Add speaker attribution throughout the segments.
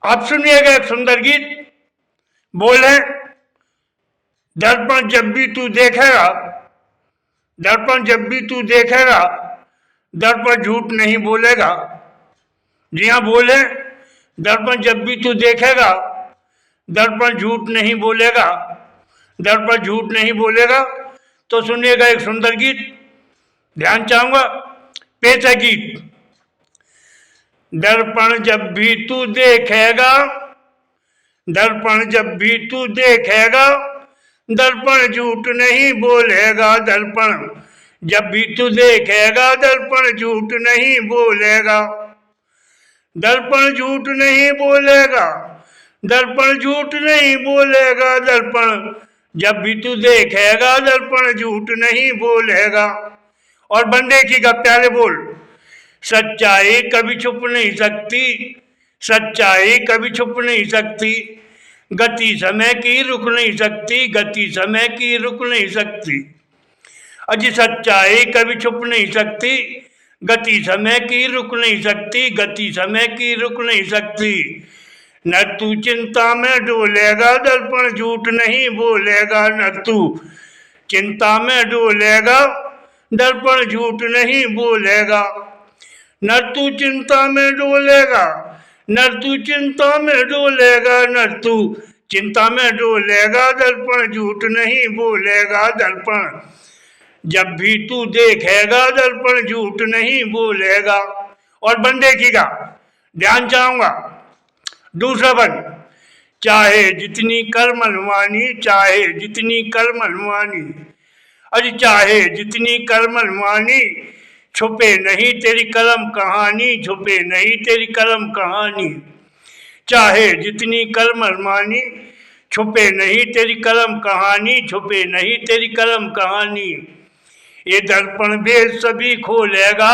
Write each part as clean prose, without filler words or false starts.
Speaker 1: आप सुनिएगा एक सुंदर गीत। बोले, दर्पण जब भी तू देखेगा, दर्पण जब भी तू देखेगा, दर्पण झूठ नहीं बोलेगा। जी हाँ, बोले, दर्पण जब भी तू देखेगा, दर्पण झूठ नहीं बोलेगा, दर्पण झूठ नहीं बोलेगा। तो सुनिएगा एक सुंदर गीत, ध्यान चाहूंगा, पेश है गीत। दर्पण जब भी तू देखेगा, दर्पण जब भी तू देखेगा, दर्पण झूठ नहीं बोलेगा। दर्पण जब भी तू देखेगा, दर्पण झूठ नहीं बोलेगा। दर्पण झूठ नहीं बोलेगा, दर्पण झूठ नहीं बोलेगा। दर्पण जब भी तू देखेगा, दर्पण झूठ नहीं बोलेगा। और बंदे की का प्यारे बोल, सच्चाई कभी छुप नहीं सकती, सच्चाई कभी छुप नहीं सकती। गति समय की रुक नहीं सकती, गति समय की रुक नहीं सकती। अजी सच्चाई कभी छुप नहीं सकती, गति समय की रुक नहीं सकती, गति समय की रुक नहीं सकती। न तू चिंता में डोलेगा, दर्पण झूठ नहीं बोलेगा। न तू चिंता में डोलेगा, दर्पण झूठ नहीं बोलेगा। न तू चिंता में डोलेगा, न तू चिंता में डोलेगा, न तू चिंता में डोलेगा, दर्पण झूठ नहीं बोलेगा। दर्पण जब भी तू देखेगा, दर्पण झूठ नहीं बोलेगा। और बन देखिएगा, ध्यान चाहूंगा, दूसरा बन, चाहे जितनी कर मनमानी, चाहे जितनी कर मनमानी। अरे चाहे जितनी कर मनमानी, छुपे नहीं तेरी कलम कहानी, छुपे नहीं तेरी कलम कहानी। चाहे जितनी कर मनमानी, छुपे नहीं तेरी कलम कहानी, छुपे नहीं तेरी कलम कहानी। ये दर्पण भेद सभी खोलेगा,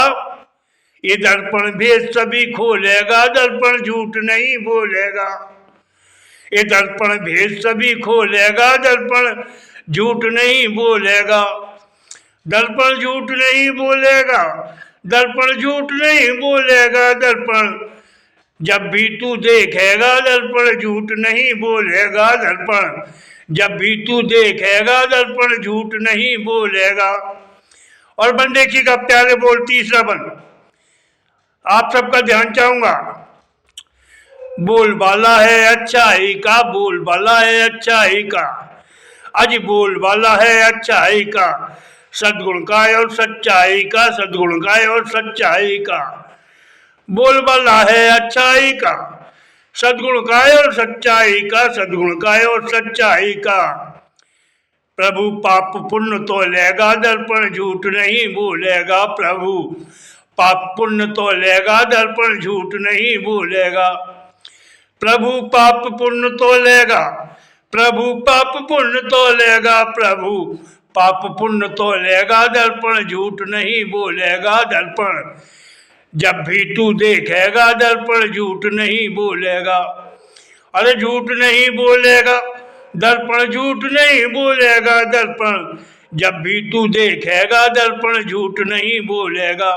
Speaker 1: ये दर्पण भेद सभी खोलेगा, दर्पण झूठ नहीं बोलेगा। ये दर्पण भेद सभी खोलेगा, दर्पण झूठ नहीं बोलेगा। दर्पण झूठ नहीं बोलेगा, दर्पण झूठ नहीं बोलेगा। दर्पण जब भी तू देखेगा, दर्पण झूठ नहीं बोलेगा। दर्पण जब भी तू देखेगा, दर्पण झूठ नहीं बोलेगा। और बन देखिएगा प्यारे बोल, तीसरा बन, आप सबका ध्यान चाहूंगा। बोल बाला है अच्छाई का, बोल बाला है अच्छाई का। आज बोल बाला है अच्छाई का, सद्गुण का और सच्चाई का, सद्गुण का और सच्चाई का। बोल बाला है अच्छाई का, सद्गुण का और सच्चाई का, सद्गुण का और सच्चाई का। प्रभु पाप पुण्य तो लेगा, दर्पण झूठ नहीं बोलेगा। प्रभु पाप पुण्य तो लेगा, दर्पण झूठ नहीं बोलेगा। प्रभु पाप पुण्य तो लेगा, प्रभु पाप पुण्य तो लेगा। प्रभु पाप पुण्य तो लेगा, दर्पण झूठ नहीं बोलेगा। दर्पण जब भी तू देखेगा, दर्पण झूठ नहीं बोलेगा। अरे झूठ नहीं बोलेगा, दर्पण झूठ नहीं बोलेगा। दर्पण जब भी तू देखेगा, दर्पण झूठ नहीं बोलेगा।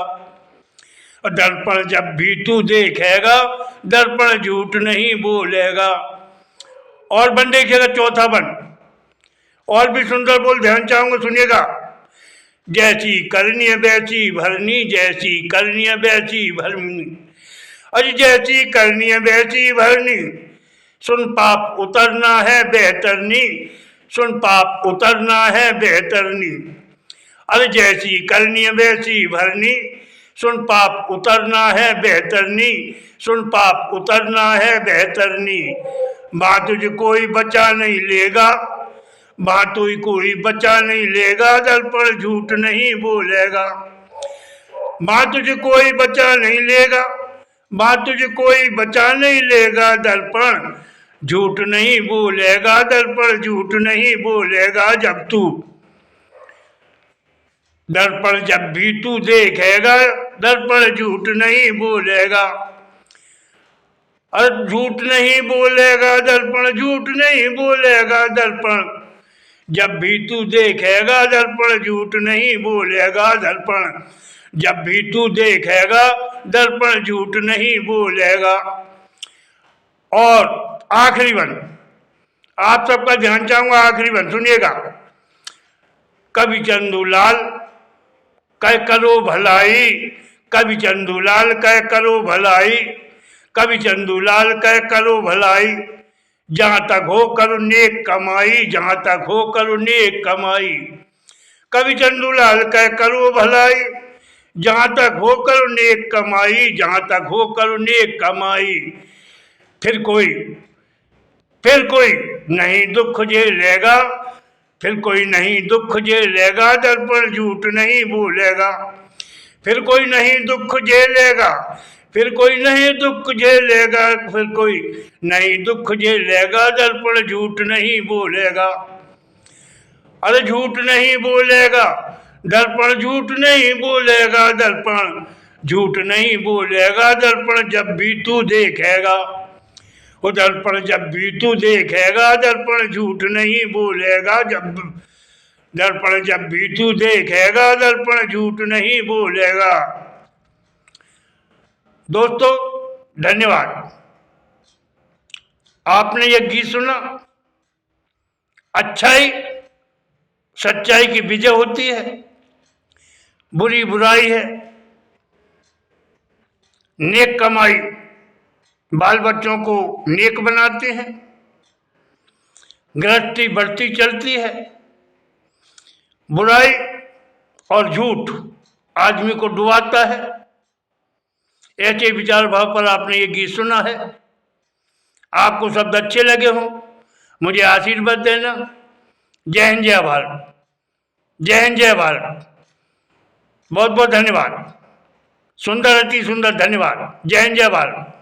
Speaker 1: दर्पण जब भी तू देखेगा, दर्पण झूठ नहीं बोलेगा। और बन देखिएगा चौथा बन, और भी सुंदर बोल, ध्यान चाहूंगा, सुनिएगा। जैसी करनी वैसी भरनी, जैसी करनी वैसी भरनी। अरे जैसी करनी वैसी भरनी, सुन पाप उतरना है बेहतरनी, सुन पाप उतरना है बेहतरनी। अरे जैसी करनी वैसी भरनी, सुन पाप उतरना है बेहतरनी, सुन पाप उतरना है बेहतरनी। माँ तुझे कोई बचा नहीं लेगा, माँ तुझे कोई बचा नहीं लेगा, दर्पण झूठ नहीं बोलेगा। माँ तुझे कोई बचा नहीं लेगा, माँ तुझे कोई बचा नहीं लेगा। दर्पण झूठ नहीं बोलेगा, दर्पण झूठ नहीं बोलेगा। जब तू दर्पण जब भी तू देखेगा, दर्पण झूठ नहीं बोलेगा। और झूठ नहीं बोलेगा, दर्पण झूठ नहीं बोलेगा। दर्पण जब भी तू देखेगा, दर्पण झूठ नहीं बोलेगा। दर्पण जब भी तू देखेगा, दर्पण झूठ नहीं बोलेगा। और आखिरी वन, आप सबका ध्यान चाहूंगा, आखिरी वन सुनिएगा। कवि चंदूलाल कह करो भलाई, कवि चंदूलाल कह करो भलाई, कवि चंदूलाल कह करो भलाई, जहां तक हो करो नेक कमाई, जहां तक हो करो नेक कमाई। कवि चंदूलाल कह करो भलाई, जहां तक हो करो नेक कमाई, जहां तक हो करो नेक कमाई। फिर कोई नहीं दुख झेलेगा, फिर कोई नहीं दुख झेलेगा, दर्पण झूठ नहीं बोलेगा। फिर कोई नहीं दुख झेलेगा, फिर कोई नहीं दुख झेलेगा, फिर कोई नहीं दुख झेलेगा, दर्पण झूठ नहीं बोलेगा। अरे झूठ नहीं बोलेगा, दर्पण झूठ नहीं बोलेगा, दर्पण झूठ नहीं बोलेगा, दर्पण जब भी तू देखेगा, वो दर्पण जब भी तू देखेगा, दर्पण झूठ नहीं बोलेगा, दर्पण जब भी तू देखेगा, दर्पण झूठ नहीं बोलेगा। दोस्तों धन्यवाद। आपने ये गीत सुना। अच्छाई सच्चाई की विजय होती है, बुरी बुराई है, नेक कमाई बाल बच्चों को नेक बनाते हैं, गृहस्थी बढ़ती चलती है, बुराई और झूठ आदमी को डुबाता है। ऐसे विचार भाव पर आपने ये गीत सुना है। आपको शब्द अच्छे लगे हों, मुझे आशीर्वाद देना। जय हिंद जय भारत, जय हिंद जय भारत। बहुत बहुत धन्यवाद। सुंदर अति सुंदर धन्यवाद। जय हिंद जय भारत।